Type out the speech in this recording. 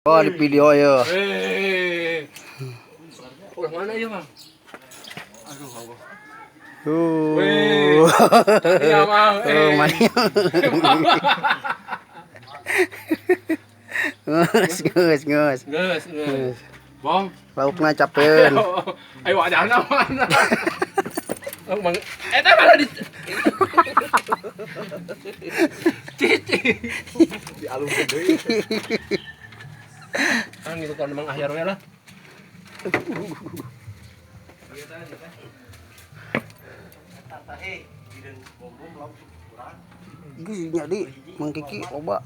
Oh, di video ya. Udah mana ya, Bang? Aduh, Allah. Iya, Bang. Mania. Ngus. Bang, Lauknya capeun. ayo wajahna mana? Bang, eta mana di Cici. Di alun deui. Kan gitu kan Mang Ahyar we lah. Geus nya di Mang Kiki loba.